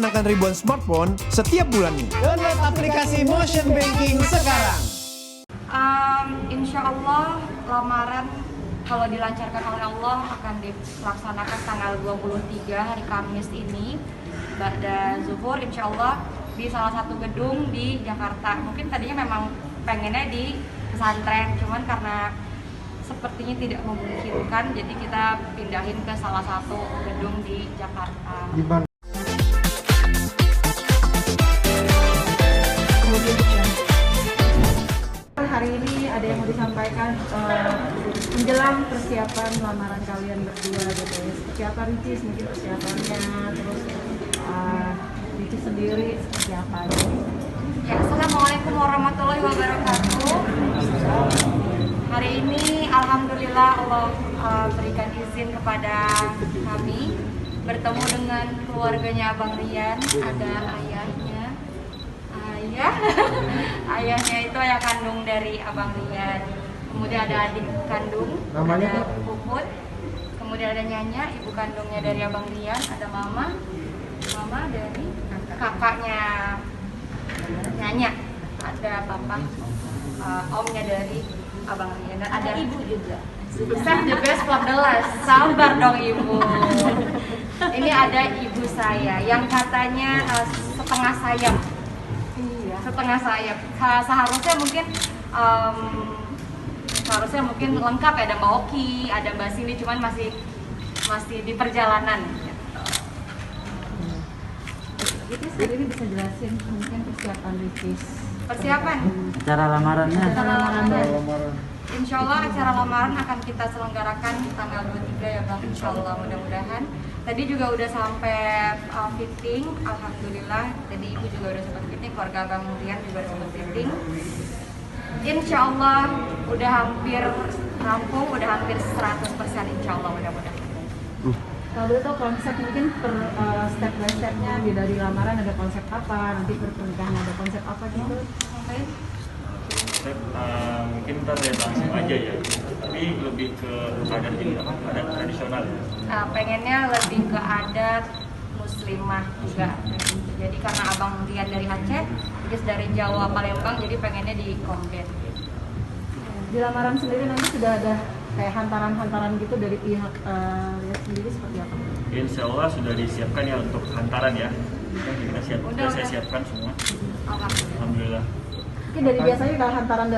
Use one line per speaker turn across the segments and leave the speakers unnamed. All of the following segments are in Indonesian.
memenangkan ribuan smartphone setiap bulannya.
Download aplikasi Motion Banking sekarang.
Insya Allah lamaran kalau dilancarkan oleh Allah akan dilaksanakan tanggal 23 hari Kamis ini pada zuhur, insya Allah di salah satu gedung di Jakarta. Mungkin tadinya memang pengennya di pesantren, cuman karena sepertinya tidak memungkinkan, jadi kita pindahin ke salah satu gedung di Jakarta.
Hari ini ada yang mau disampaikan menjelang persiapan lamaran kalian berdua gitu ya. Seperti apa Ricis, mungkin persiapannya, terus Ricis sendiri seperti apa?
Ya, Assalamualaikum warahmatullahi wabarakatuh. Hari ini Alhamdulillah Allah berikan izin kepada kami bertemu dengan keluarganya Abang Rian. Ada ayahnya, ayahnya itu ayah kandung dari Abang Rian. Kemudian ada adik kandung, ada Puput. Kemudian ada Nyanya, ibu kandungnya dari Abang Rian. Ada mama dari kakaknya Nyanya. Ada papa, omnya dari Abang Rian. Dan ada ibu juga. Save the best for the last. Sabar dong ibu. Ini ada ibu saya yang katanya setengah sayap. Setengah sayap. Seharusnya mungkin lengkap ya, ada Mbak Oki, ada Mbak Cindy, cuman masih di perjalanan.
Ricis hari ini bisa jelasin mungkin persiapan Ricis.
Persiapan?
Cara lamarannya.
Insya Allah acara lamaran akan kita selenggarakan tanggal 23 ya Bang, insya Allah mudah-mudahan. Tadi juga udah sampai fitting, Alhamdulillah. Tadi ibu juga udah sempat fitting, keluarga Bang Rian juga udah sempat fitting. Insya Allah udah hampir rampung, udah hampir 100% insya Allah mudah-mudahan.
Kalau itu konsep mungkin per step by stepnya dari lamaran ada konsep apa, nanti pernikahan ada konsep apa gitu.
Mungkin ntar ya langsung aja ya, tapi lebih ke adat ini apa? Adat tradisional.
Pengennya lebih ke adat muslimah juga. Jadi karena Abang Rian dari Aceh, terus dari Jawa Palembang, jadi pengennya di kombin.
Di lamaran sendiri nanti sudah ada kayak hantaran-hantaran gitu dari pihak Rian sendiri seperti apa?
Insya Allah sudah disiapkan ya untuk hantaran ya. Sudah saya siapkan semua. Alhamdulillah.
Mungkin dari biasanya kalau hantaran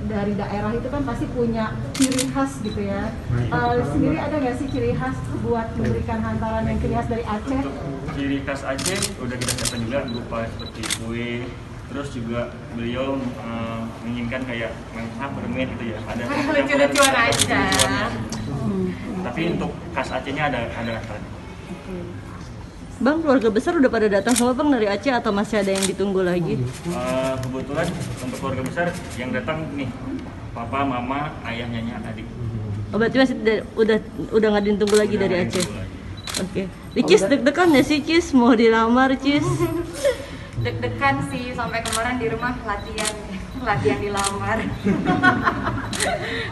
dari daerah itu kan pasti punya ciri khas gitu ya. Sendiri ada nggak sih ciri khas buat memberikan hantaran yang ciri khas dari Aceh?
Ciri khas Aceh udah kita siapkan juga berupa seperti kue. Terus juga beliau menginginkan kayak permen gitu ya. Ada
lucu-lucuan aja.
Tapi untuk khas Acehnya ada hantaran.
Bang, keluarga besar udah pada datang semua Bang dari Aceh atau masih ada yang ditunggu lagi?
Kebetulan untuk keluarga besar yang datang nih, papa, mama, ayah, nyanya, adik.
Oh, berarti masih udah nggak ditunggu lagi dari Aceh? Oke. Ricis deg-degan ya sih Cis, mau dilamar Cis?
Deg-degan sih, sampai kemarin di rumah latihan dilamar.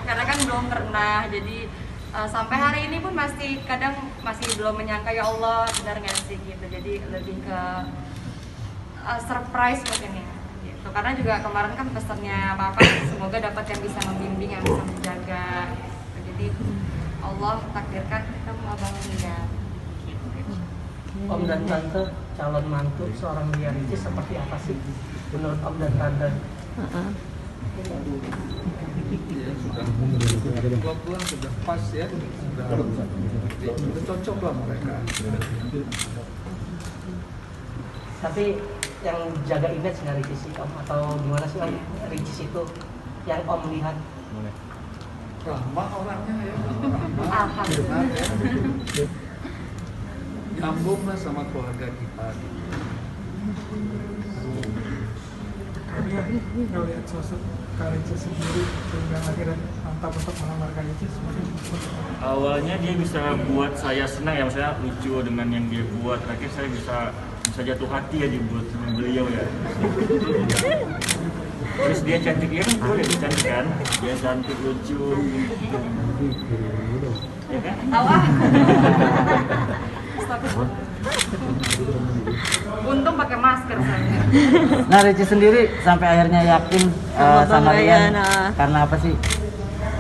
Karena kan belum pernah, jadi sampai hari ini pun masih belum menyangka, ya Allah benar nggak sih gitu. Jadi lebih ke surprise mungkin ya gitu. Karena juga kemarin kan pesannya Papa semoga dapat yang bisa membimbing, yang bisa menjaga gitu. Jadi Allah takdirkan ketemu Abang Rian.
Om dan Tante calon mantu seorang Ria Ricis seperti apa sih menurut Om dan Tante?
Ya, sudah dua sudah pas ya, sudah cocok lah mereka.
Tapi yang jaga image nggak Ricis sih Om, atau gimana sih Om Ricis itu yang Om lihat?
Ramah orangnya ya,
Alhamdulillah
ya. Nyambung lah sama keluarga kita.
Kalau lihat sosok Kak Ricis sendiri sehingga akhirnya mantap untuk melamar Kak Ricis,
Awalnya dia bisa buat saya senang ya, maksudnya lucu dengan yang dia buat. Akhirnya saya bisa jatuh hati aja buat sama beliau ya. Terus dia cantik ya, dia cantik kan? Dia cantik, lucu. Ya kan?
Tahu ah. masker saya.
Nah, Ricis sendiri sampai akhirnya yakin sama Rian karena apa sih?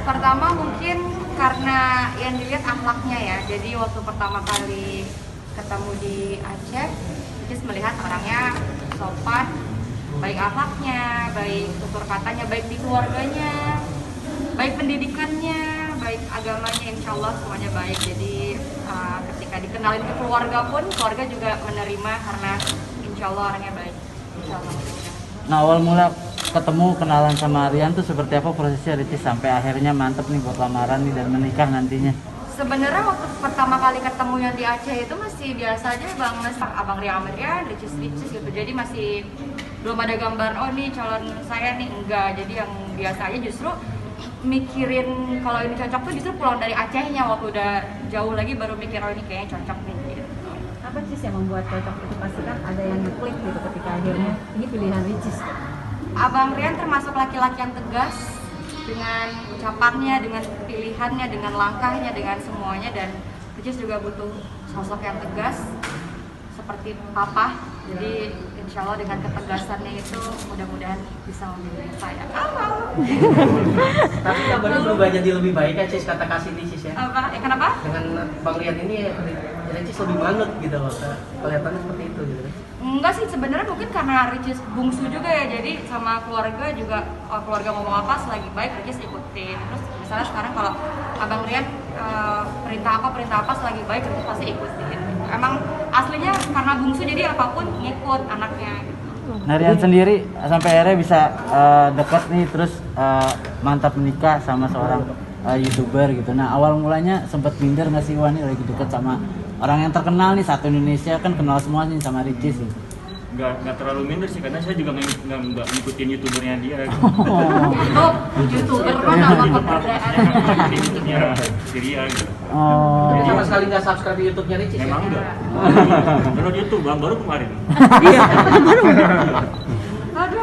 Pertama mungkin karena yang dilihat akhlaknya ya. Jadi waktu pertama kali ketemu di Aceh, Ricis melihat orangnya sopan, baik akhlaknya, baik tutur katanya, baik di keluarganya, baik pendidikannya, baik agamanya, insya Allah semuanya baik. Jadi ketika dikenalin ke keluarga pun, keluarga juga menerima karena insya Allah orangnya baik. Insya Allah.
Nah, awal mula ketemu kenalan sama Rian tuh seperti apa prosesnya Ricis sampai akhirnya mantep nih buat lamaran nih dan menikah nantinya?
Sebenarnya waktu pertama kali ketemunya di Aceh itu masih biasa aja Abang Rian sama Rian, Ricis gitu. Jadi masih belum ada gambar, oh nih calon saya nih, enggak. Jadi yang biasa aja justru mikirin kalau ini cocok tuh justru pulang dari Acehnya, waktu udah jauh lagi baru mikir oh ini kayaknya cocok nih gitu.
Apa sih yang membuat cocok itu? Pasti kan ada yang ngeklik gitu ketika akhirnya ini pilihan Ricis.
Abang Rian termasuk laki-laki yang tegas dengan ucapannya, dengan pilihannya, dengan langkahnya, dengan semuanya, dan Ricis juga butuh sosok yang tegas seperti papa. Jadi insya Allah dengan ketegasannya itu mudah-mudahan bisa memilih saya.
Tapi kabarnya berubah jadi lebih baik ya, Cis, kata kasih Ricis ya.
Apa? Kenapa?
Dengan Bang Rian ini Ricis lebih manut gitu loh, kelihatannya seperti itu gitu.
Enggak sih, sebenarnya mungkin karena Ricis bungsu juga ya, jadi sama keluarga juga, keluarga ngomong apa selagi baik Ricis ikutin. Terus misalnya sekarang kalau Abang Rian perintah apa selagi baik Ricis pasti ikutin. Emang aslinya karena bungsu jadi apapun ngikut anaknya gitu.
Nah, Rian sendiri sampai akhirnya bisa dekat nih terus mantap menikah sama seorang YouTuber gitu. Nah, awal mulanya sempat minder nggak sih, wah nih lagi deket sama orang yang terkenal nih, satu Indonesia kan kenal semua nih sama Ricis gitu.
Nggak terlalu minder sih, karena saya juga nggak ngikutin YouTubernya dia gitu.
Oh, YouTuber kan nama pekerjaan.
Ngikutin YouTube-nya Syria gitu.
Oh.
Jadi sama sekali nggak subscribe YouTube-nya Ricis.
Memang enggak. Baru YouTube baru kemarin.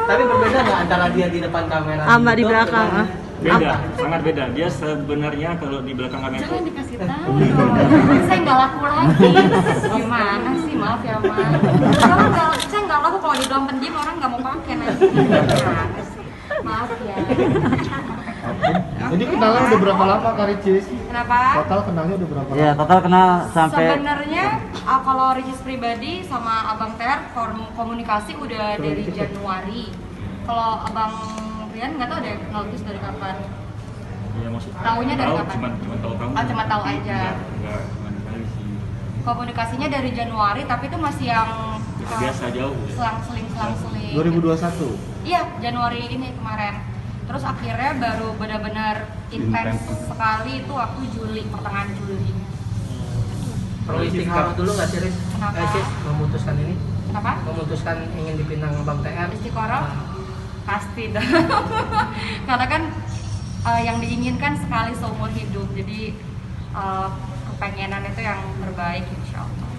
Tapi berbeda nggak antara dia di depan kamera
Sama di
YouTube
belakang,
dengan-
Beda, sangat beda. Dia sebenarnya kalau di belakang kamera
Jangan
itu
dikasih tahu dong. Saya nggak laku lagi. Gimana sih, maaf ya Mas. Saya nggak laku kalau di dalam pendiam orang nggak mau pakai nanti. Gimana sih? Maaf ya.
Jadi kenalan udah berapa lama Kak Ricis?
Kenapa?
Total kenalnya udah berapa lama?
Ya, total kenal sampai
Sebenarnya kalau Ricis pribadi sama Abang Ter komunikasi udah dari Januari. Kalau Abang Rian nggak tahu deh kenal Ricis dari kapan.
ya maksudnya
Taunya dari kapan?
cuma tahu kamu.
Oh, cuma tahu aja.
Enggak kali sih.
Komunikasinya dari Januari, tapi itu masih yang
Biasa jauh.
selang-seling.
2021.
Iya, Januari ini kemarin. Terus akhirnya baru benar-benar intens sekali itu waktu Juli, pertengahan Juli.
Perlu istikharah dulu nggak sih, Riz?
Kenapa?
Cis, memutuskan ini?
Kenapa?
Memutuskan ingin dipinang Bang TR?
Istiqoroh? Pasti dong. Karena kan yang diinginkan sekali seumur hidup, jadi kepengenan itu yang terbaik insya Allah.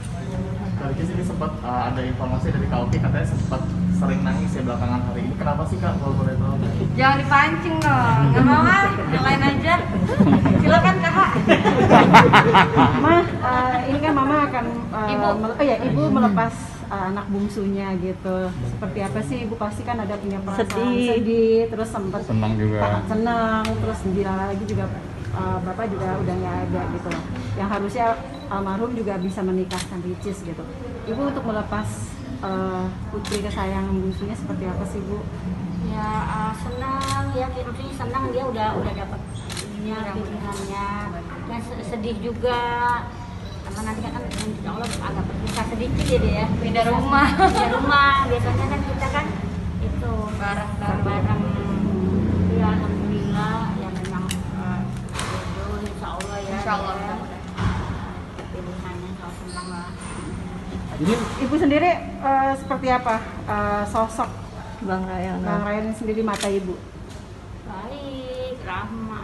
Kak Ricis ini sempat ada informasi dari Kak Oki katanya sempat sering nangis ya belakangan hari ini. Kenapa sih Kak, kalau boleh tahu?
Jangan dipancing dong, nggak mau ah, yang lain aja. Silakan Kakak.
Ini kan Mama akan
Ibu.
Ibu melepas anak bungsunya gitu. Seperti apa sih Ibu, pasti kan ada punya perasaan sedih, terus sempat
Senang juga.
senang, terus gembira lagi juga. Bapak juga udah nggak ada gitu loh. Yang harusnya almarhum juga bisa menikahkan Ricis gitu. Ibu untuk melepas putri kesayangan bungsunya seperti apa sih Bu?
Ya senang ya, maksudnya senang dia udah dapat pilihannya, dan sedih juga karena nanti kan insya Allah agak berpisah sedikit ya dia ya,
Beda rumah.
beda rumah. Biasanya kan kita kan itu bareng-bareng. Ya alhamdulillah ya, memang jodoh insya Allah ya.
Insya Allah.
Ya. Pilihannya kalau senang lah.
Jadi
Ibu sendiri seperti apa sosok
Bang Ryan.
Bang Ryan sendiri mata Ibu?
Baik, ramah.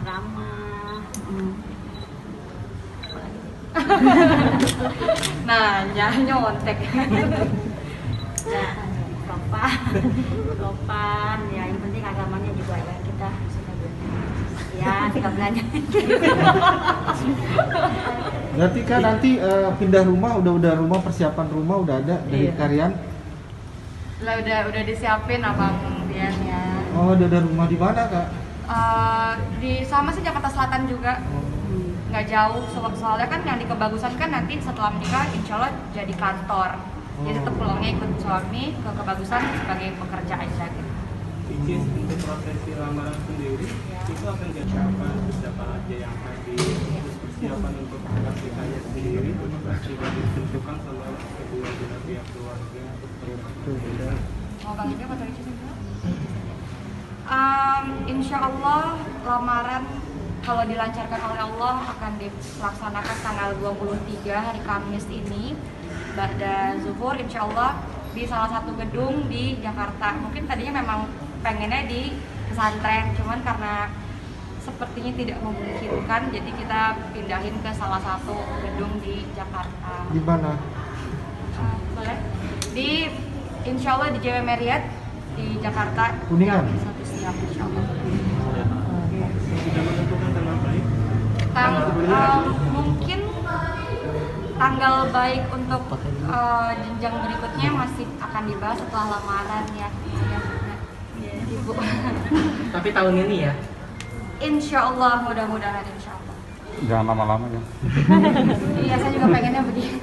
Nah, nyontek.
Ya, sopan ya, yang penting agamanya juga ya, kita ya kita belanja.
berarti Kak nanti pindah rumah, udah rumah, persiapan rumah udah ada dari
Iya.
Karian?
Lah udah disiapin abang Rian ya.
Oh, udah ada rumah di mana kak?
Di sama sih Jakarta Selatan juga. Nggak jauh, soalnya kan yang di Kebagusan kan nanti setelah menikah insya Allah jadi kantor. Jadi tetap pulangnya ikut suami ke Kebagusan sebagai pekerja aja gitu.
Icis untuk prosesi lamaran sendiri itu akan jadi apa? Siapa aja yang hadir? Terus persiapan untuk pernikahannya sendiri sudah ditentukan sama kedua belah pihak keluarga.
Mau Bang Ija atau Icis juga? Insya Allah lamaran kalau dilancarkan oleh Allah akan dilaksanakan tanggal 23 hari Kamis ini Ba'da Zuhur insya Allah di salah satu gedung di Jakarta. Mungkin tadinya memang pengennya di pesantren, cuman karena sepertinya tidak memungkinkan, jadi kita pindahin ke salah satu gedung di Jakarta.
Di mana?
Boleh? Di insya Allah di JW Marriott di Jakarta.
Kuningan?
Jam 1 siang insya Allah.
Sudah menentukan tanggal baik?
Mungkin tanggal baik untuk jenjang berikutnya masih akan dibahas setelah lamaran ya. Ibu.
Tapi tahun ini ya?
Insya Allah, mudah-mudahan insya Allah.
Jangan lama-lama ya.
Iya, saya juga pengennya begitu.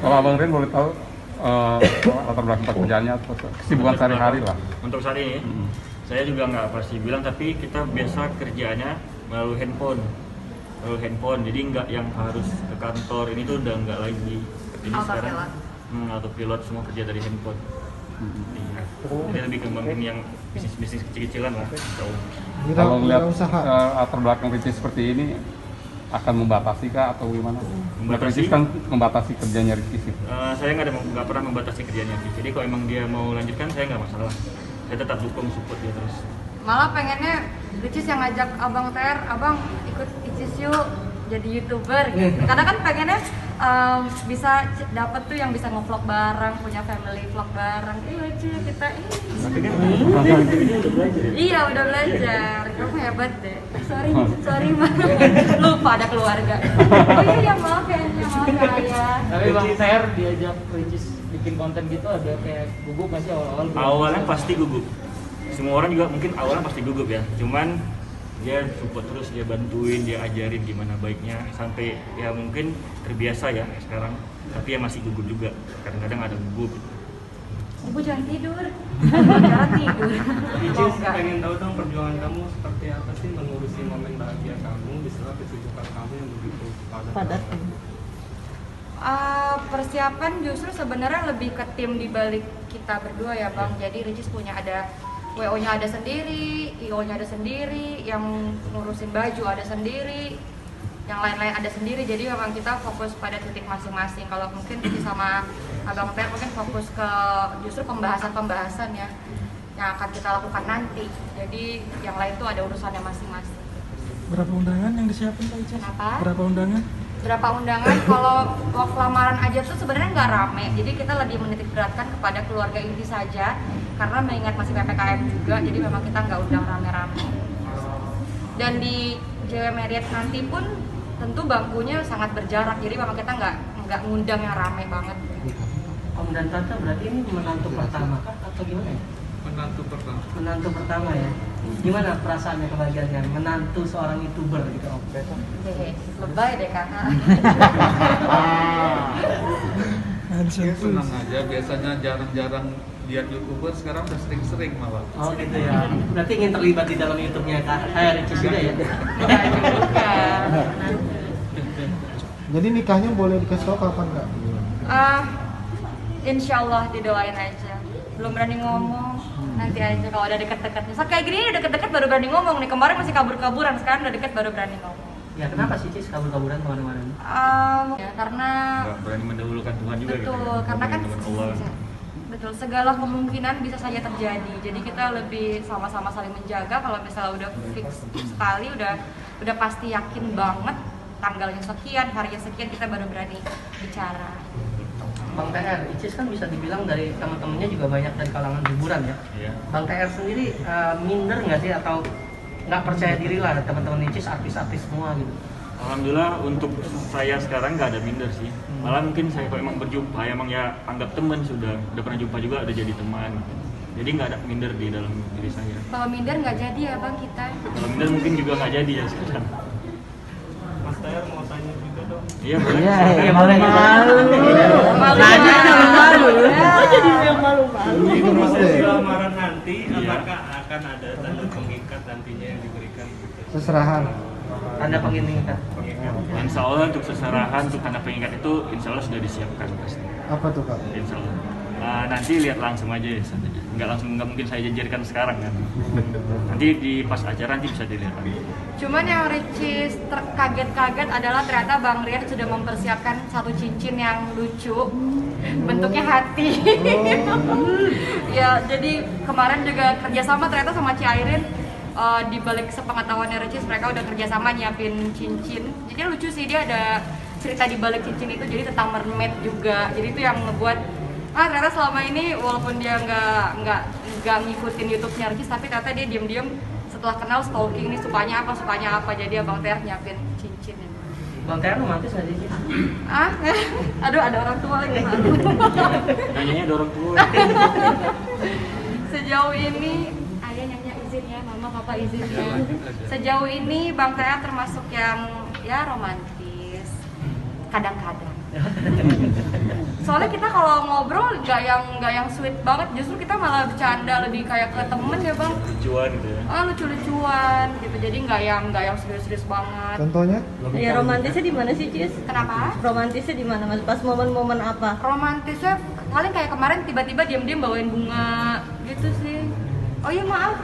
Kalau Abang Rian boleh tahu latar belakang pekerjaannya atau kesibukan sehari-hari lah.
Untuk saat ini, saya juga nggak pasti bilang, tapi kita biasa kerjaannya melalui handphone. Jadi nggak yang harus ke kantor, ini tuh udah nggak lagi. Jadi sekarang autopilot semua kerja dari handphone. Iya. Jadi lebih kembangin yang bisnis kecil-kecilan lah.
Kalau melihat latar belakang Ricis seperti ini akan membatasi kah atau gimana? Ricis kan membatasi kerjanya Ricis.
Saya nggak pernah membatasi kerjanya Ricis. Jadi kalau emang dia mau lanjutkan, saya nggak masalah. Saya tetap dukung, support dia terus.
Malah pengennya Ricis yang ngajak Abang TR, Abang ikut Ricis yuk jadi YouTuber gitu. Karena kan pengennya bisa dapet tuh yang bisa nge-vlog bareng, punya family vlog bareng. Lucu kita Iya udah belajar. Kamu hebat deh. Sorry mah. Lupa ada keluarga. Oh iya maaf ya ayah.
Tapi Bang TR diajak Ricis bikin konten gitu ada kayak gugup nggak sih awal-awal?
Awalnya pasti gugup. Semua orang juga mungkin awalnya pasti gugup ya. Cuman dia support terus, dia bantuin, dia ajarin gimana baiknya sampai ya mungkin terbiasa ya sekarang. Tapi ya masih gugup juga. Kadang-kadang ada gugup.
Ibu jangan tidur. Jangan tidur.
Icis pengen tahu dong perjuangan kamu seperti apa sih mengurusi momen bahagia kamu di sela kesibukan kamu yang begitu padat.
Persiapan justru sebenarnya lebih ke tim di balik kita berdua ya Bang. Jadi Ricis punya ada WO-nya ada sendiri, IO-nya ada sendiri, yang ngurusin baju ada sendiri, yang lain-lain ada sendiri. Jadi memang kita fokus pada titik masing-masing. Kalau mungkin Ricis sama Abang Ter mungkin fokus ke justru pembahasan-pembahasan ya yang akan kita lakukan nanti. Jadi yang lain tuh ada urusannya masing-masing.
Berapa undangan yang disiapin Pak Icis?
Kenapa?
Berapa undangan?
Berapa undangan? Kalau waktu lamaran aja tuh sebenarnya nggak rame. Jadi kita lebih menitik beratkan kepada keluarga inti saja. Karena mengingat masih PPKM juga, jadi memang kita nggak undang rame-rame. Dan di JW Marriott nanti pun tentu bangkunya sangat berjarak. Jadi memang kita nggak ngundang yang rame banget.
Om dan Tante berarti ini menantu pertama kah atau gimana ya? Menantu pertama ya. Gimana perasaannya, kebahagiaannya menantu seorang YouTuber gitu Om?
Lebay deh kakak.
Ya, senang aja, biasanya jarang-jarang lihat YouTuber, sekarang udah sering-sering malah.
Oh gitu ya. Berarti ingin terlibat di dalam YouTube-nya kayak Ricis juga ya?
Jadi nikahnya boleh dikasih tau kapan Kak?
Insya Allah didoain aja. Belum berani ngomong. Nanti aja kalau udah deket-deket. Misal kayak gini udah deket-deket baru berani ngomong nih. Kemarin masih kabur-kaburan, sekarang udah deket baru berani ngomong.
Ya kenapa sih Cis kabur-kaburan kemana-mana?
Ya karena
nggak berani mendahulukan Tuhan juga
betul,
gitu.
karena kan
Allah.
betul segala kemungkinan bisa saja terjadi. Jadi kita lebih sama-sama saling menjaga. Kalau misalnya udah fix sekali, udah pasti yakin banget tanggalnya sekian, harinya sekian, kita baru berani bicara.
Bang TR, Icis kan bisa dibilang dari teman-temannya juga banyak dari kalangan hiburan ya.
Iya.
Bang TR sendiri minder nggak sih atau nggak percaya diri lah teman-teman Icis artis-artis semua gitu?
Alhamdulillah untuk saya sekarang nggak ada minder sih. Malah mungkin saya kalau emang berjumpa, emang ya anggap teman, udah pernah jumpa juga, udah jadi teman. Jadi nggak ada minder di dalam diri saya.
Kalau minder nggak jadi ya bang kita.
Kalau minder mungkin juga nggak jadi ya sekarang.
Mas Tayar mau tanya juga dong.
Iya boleh.
Iya, boleh.
Nanya jangan malu. Oh jadi yang malu-malu.
Di prosesi lamaran nanti, apakah akan ada tanda pengikat nantinya yang diberikan?
Seserahan.
Tanda pengikat.
Insya Allah untuk seserahan, untuk tanda pengikat itu Insya Allah sudah disiapkan pasti.
Apa tuh Kak?
Insya Allah. Nanti lihat langsung aja ya, nggak mungkin saya jajarkan sekarang kan. Nanti di pas acara nanti bisa dilihat.
Cuman yang Ricis terkaget-kaget adalah ternyata Bang Rian sudah mempersiapkan satu cincin yang lucu, bentuknya hati. Ya, jadi kemarin juga kerjasama ternyata sama Ci Airin. Di balik sepengetahuannya Ricis, mereka udah kerjasama nyiapin cincin. Jadi lucu sih, dia ada cerita di balik cincin itu, jadi tentang mermaid juga. Jadi itu yang ngebuat ternyata selama ini walaupun dia nggak ngikutin YouTube-nya Ricis, tapi ternyata dia diam-diam setelah kenal stalking ini sukanya apa. Jadi Abang Ter nyiapin cincin.
Bang Ter romantis nggak sih?
Aduh, ada orang tua lagi.
Nanyanya ada orang tua.
Sejauh ini ayah nyanyi izin ya, mama papa izin ya. Sejauh ini Bang Ter termasuk yang ya romantis kadang-kadang. Soalnya kita kalau ngobrol nggak yang sweet banget, justru kita malah bercanda lebih kayak ke temen ya bang.
Lucuan gitu ya.
Lucu-lucuan gitu, jadi nggak yang serius-serius banget.
Contohnya?
Ya romantisnya di mana sih Cis?
Kenapa?
Romantisnya di mana mas? Pas momen-momen apa?
Romantisnya paling kayak kemarin tiba-tiba diam-diam bawain bunga gitu sih. Oh iya maaf,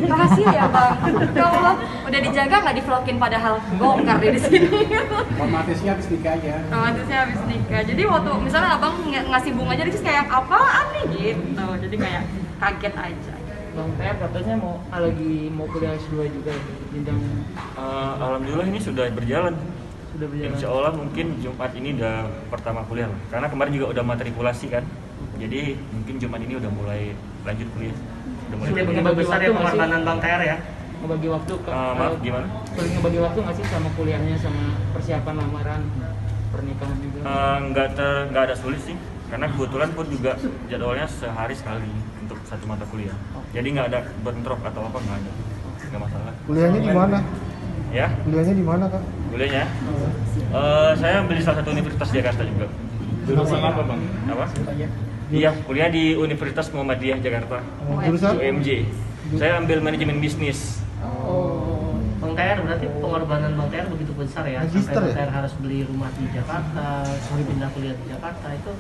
rahasia ya bang. Ya Allah, udah dijaga nggak di-vlogin padahal bongkar di sini.
Romantisnya habis nikah aja.
Romantisnya habis nikah. Jadi waktu misalnya abang ngasih bunga aja, terus kayak apaan nih gitu. Jadi kayak kaget aja.
Bang Ter katanya mau kuliah S2 juga ya, jenjang.
Alhamdulillah ini sudah berjalan. Insya Allah mungkin Jumat ini udah pertama kuliah lah. Karena kemarin juga udah matrikulasi kan. Jadi mungkin Jumat ini udah mulai lanjut kuliah.
Sudah begitu besar ya pengorbanan Bang Ter ya?
Ngebagi waktu ke
maaf gimana?
Sering ngebagi waktu nggak sih sama kuliahnya sama persiapan lamaran pernikahan juga?
Nggak ada sulit sih. Karena kebetulan pun juga jadwalnya sehari sekali untuk satu mata kuliah. Jadi nggak ada bentrok atau apa, nggak ada. Nggak masalah.
Kuliahnya di mana?
Ya?
Kuliahnya di mana Kak?
Kuliahnya? Saya ambil di salah satu universitas Jakarta juga.
Jurusan apa bang?
Apa? Iya, kuliah di Universitas Muhammadiyah Jakarta.
Jurusan?
UMJ. Saya ambil manajemen bisnis.
Bang Ter berarti pengorbanan Bang Ter begitu besar ya,
Magister
sampai Bang
ya?
Ter harus beli rumah di Jakarta, sampai pindah kuliah di Jakarta itu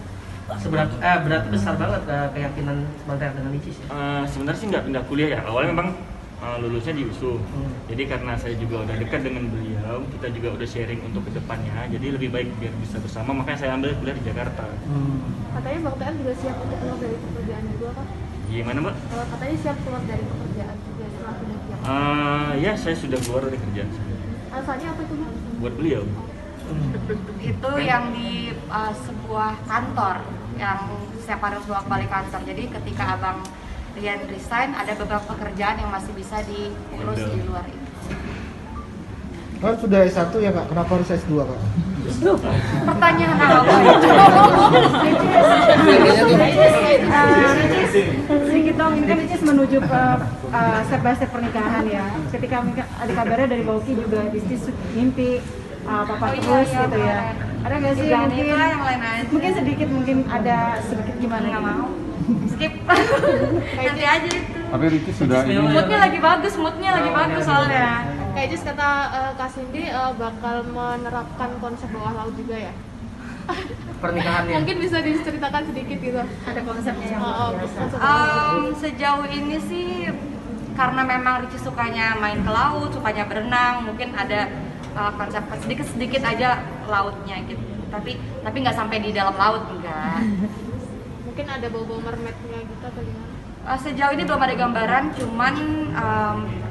berarti besar banget keyakinan Bang Ter dengan Ricis ya?
Sebenarnya sih nggak pindah kuliah ya. Awalnya memang lulusnya di USU. Jadi karena saya juga udah dekat dengan beliau, kita juga udah sharing untuk kedepannya. Jadi lebih baik biar bisa bersama, makanya saya ambil kuliah di Jakarta.
Katanya Bang Ter juga siap untuk keluar dari pekerjaan juga kan?
Gimana mbak?
Katanya siap keluar dari pekerjaan juga setelah penelitian.
Ya saya sudah keluar dari kerjaan saya.
Alasannya apa itu Bang?
Buat beliau.
Itu yang di sebuah kantor yang setiap harus bolak-balik kantor. Jadi ketika abang Rian resign, ada beberapa pekerjaan yang masih bisa diurus di luar itu.
Kan sudah S1 ya Kak, kenapa harus S2 Kak?
Pertanyaan apa?
Sedikit dong, ini kan Ricis menuju ke step by step pernikahan ya. Ketika ada kabarnya dari Bauki juga Ricis mimpi papa terus gitu ya. Ada nggak sih
Jangan
mungkin
itulah, yang lain aja.
mungkin sedikit ada sedikit gimana?
Nggak mau. Skip. Nanti aja itu.
Tapi Ricis sudah ini.
Moodnya lagi bagus soalnya.
Kayak Jus kata Kak Cindy bakal menerapkan konsep bawah laut juga ya?
Pernikahannya?
Mungkin bisa diceritakan sedikit gitu.
Ada konsepnya yang
Sejauh ini sih karena memang Ricis sukanya main ke laut, sukanya berenang, mungkin ada konsep sedikit aja lautnya gitu. Tapi nggak sampai di dalam laut, enggak.
Mungkin ada bau-bau mermaidnya gitu atau gimana?
Sejauh ini belum ada gambaran, cuman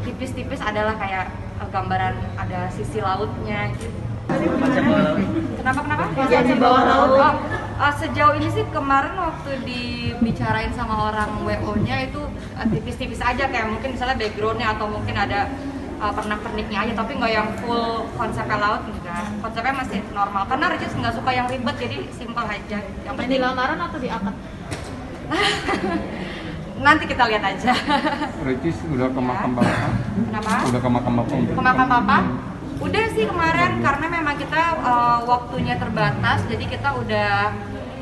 tipis-tipis adalah kayak gambaran ada sisi lautnya gitu. Kenapa?
Ya, di bawah laut.
Sejauh ini sih kemarin waktu dibicarain sama orang WO-nya itu tipis-tipis aja, kayak mungkin misalnya background-nya atau mungkin ada pernak-perniknya aja, tapi nggak yang full konsepnya laut enggak. Konsepnya masih normal karena Ricis nggak suka yang ribet, jadi simpel aja. Yang
Di lamaran atau di akad?
nanti kita lihat aja.
Ricis udah ke makam bapak?
Kenapa?
Udah ke makam bapak?
Ke makam papa? Udah sih kemarin, karena memang kita waktunya terbatas, jadi kita udah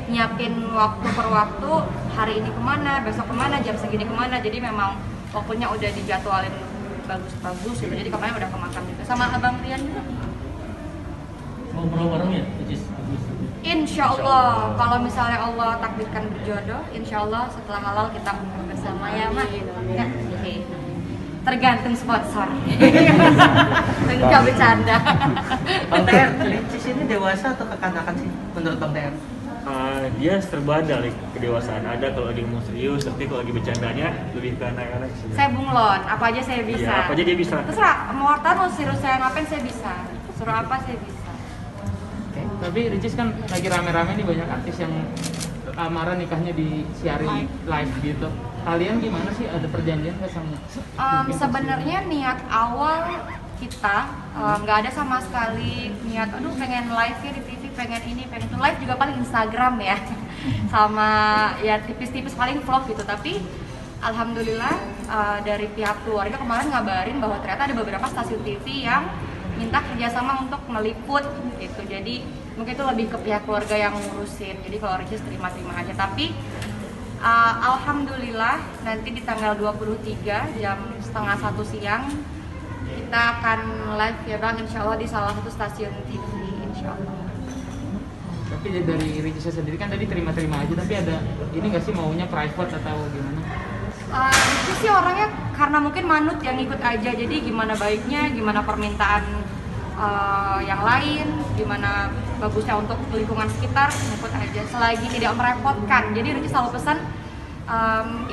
nyiapin waktu per waktu, hari ini kemana, besok kemana, jam segini kemana, jadi memang waktunya udah dijadwalin bagus-bagus gitu. Jadi kemarin udah ke makam juga sama Abang Rian juga.
Ngobrol bareng ya, Ricis?
Insya Allah, kalau misalnya Allah takdirkan berjodoh, insya Allah setelah halal kita umur bersama ya Mak. Ya, oke. Tergantung sponsor. Enggak bercanda.
Bang TR, Ricis ini dewasa atau kekanakan sih menurut Bang TR?
Dia serba ada kedewasaan, ada kalau lagi ngomong serius, tapi kalau lagi bercandanya lebih ke anak-anak sih.
Saya bunglon, apa aja saya bisa.
Iya, apa aja dia bisa.
Terserah, mau wartawan mau suruh saya ngapain saya bisa. Suruh apa saya bisa.
Tapi Ricis kan lagi rame-rame nih, banyak artis yang lamaran nikahnya disiarin live gitu. Kalian gimana sih, ada perjanjian nggak sama?
Sebenarnya niat awal kita nggak ada sama sekali niat, aduh pengen live ya di TV, pengen ini, pengen itu. Live juga paling Instagram ya, sama ya tipis-tipis paling vlog gitu. Tapi alhamdulillah dari pihak keluarga kemarin ngabarin bahwa ternyata ada beberapa stasiun TV yang minta kerjasama untuk meliput gitu. Jadi mungkin itu lebih ke pihak keluarga yang ngurusin. Jadi kalau Ricis terima-terima aja. Tapi alhamdulillah nanti di tanggal 23 jam 12:30 siang kita akan live ya Bang, insya Allah di salah satu stasiun TV, insya Allah.
Tapi dari Ricis sendiri kan tadi terima-terima aja, tapi ada ini nggak sih maunya private atau gimana?
Ricis sih orangnya karena mungkin manut yang ikut aja, jadi gimana baiknya, gimana permintaan yang lain, gimana bagusnya untuk lingkungan sekitar, ikut aja selagi tidak merepotkan. Jadi Ricis selalu pesan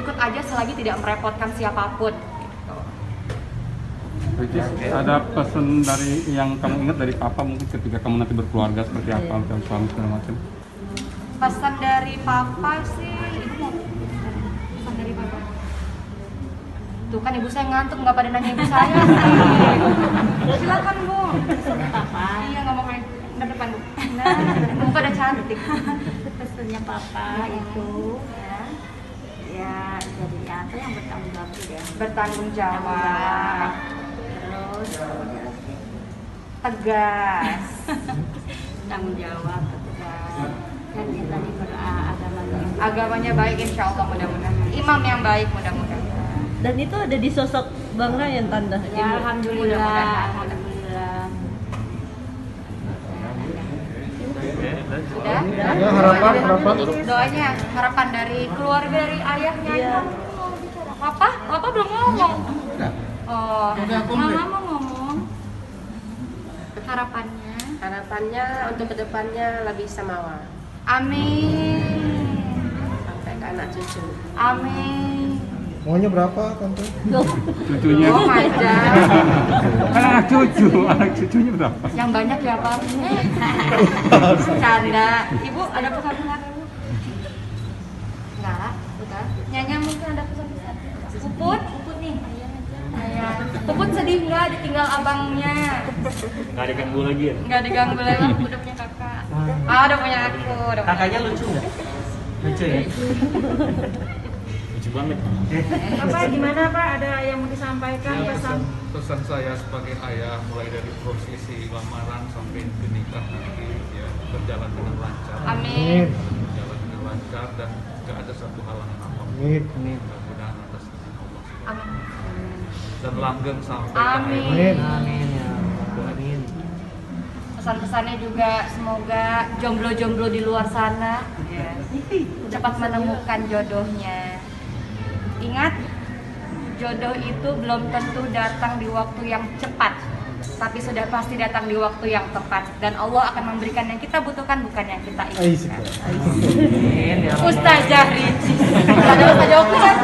ikut aja selagi tidak merepotkan siapapun.
Ricis, ada pesan dari yang kamu ingat dari papa mungkin ketika kamu nanti berkeluarga seperti apa, dan suami segala macam?
Pesan dari papa sih, ibu mau pesan dari papa. Tuh kan ibu saya ngantuk, nggak pada nanya ibu saya sih. Silakan Bu.
Pesannya papa.
Iya, ngomong aja depan Bu. Nah, Bu pada cantik.
Pesannya papa itu ya jadi apa yang bertanggung jawab ya.
Bertanggung jawab.
Terus
tegas.
tanggung jawab, tegas. Dan kita di
agamanya baik, insya Allah mudah-mudahan. Imam yang baik mudah-mudahan.
Dan itu ada di sosok Bang Ryan tanda.
Ya, alhamdulillah.
Alhamdulillah. Sudah?
Ya, harapan.
Doanya, harapan dari keluarga, dari ayahnya.
Iya.
Papa belum ngomong. Oh, Mama mau ngomong. Harapannya
untuk kedepannya lebih samawa.
Amin.
Sampai ke anak cucu.
Amin.
Maunya berapa Tante?
Cucunya.
Oh my God.
Kan anak cucunya berapa?
Yang banyak ya Pak. Canda. Ibu ada pesan-pesan Ibu? Enggak, udah. Nyanya mungkin ada pesan-pesan. Puput nih. Ayah. Puput sedih nggak ditinggal abangnya?
Nggak diganggu lagi ya?
Nggak diganggu lagi, udah punya kakak. Udah punya aku.
Kakaknya lucu nggak? Lucu ya?
Lucu banget.
Apa gimana Pak? Ada yang mau disampaikan pesan?
Pesan saya sebagai ayah mulai dari prosesi lamaran sampai ke nikah nanti ya berjalan dengan lancar.
Amin.
Berjalan dengan lancar dan tidak ada satu halangan apapun.
Amin.
Mudah-mudahan atas izin Allah.
Amin.
Dan langgeng sampai
Amin.
Amin ya. Amin.
Pesan-pesannya juga semoga jomblo-jomblo di luar sana ya, cepat menemukan jodohnya. Ingat, jodoh itu belum tentu datang di waktu yang cepat, tapi sudah pasti datang di waktu yang tepat. Dan Allah akan memberikan yang kita butuhkan, bukan yang kita inginkan. Ustazah Ricis. Ada Ustazah Oki kan?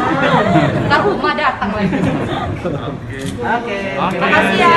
Ntar rumah datang lagi.
Oke.
Makasih ya.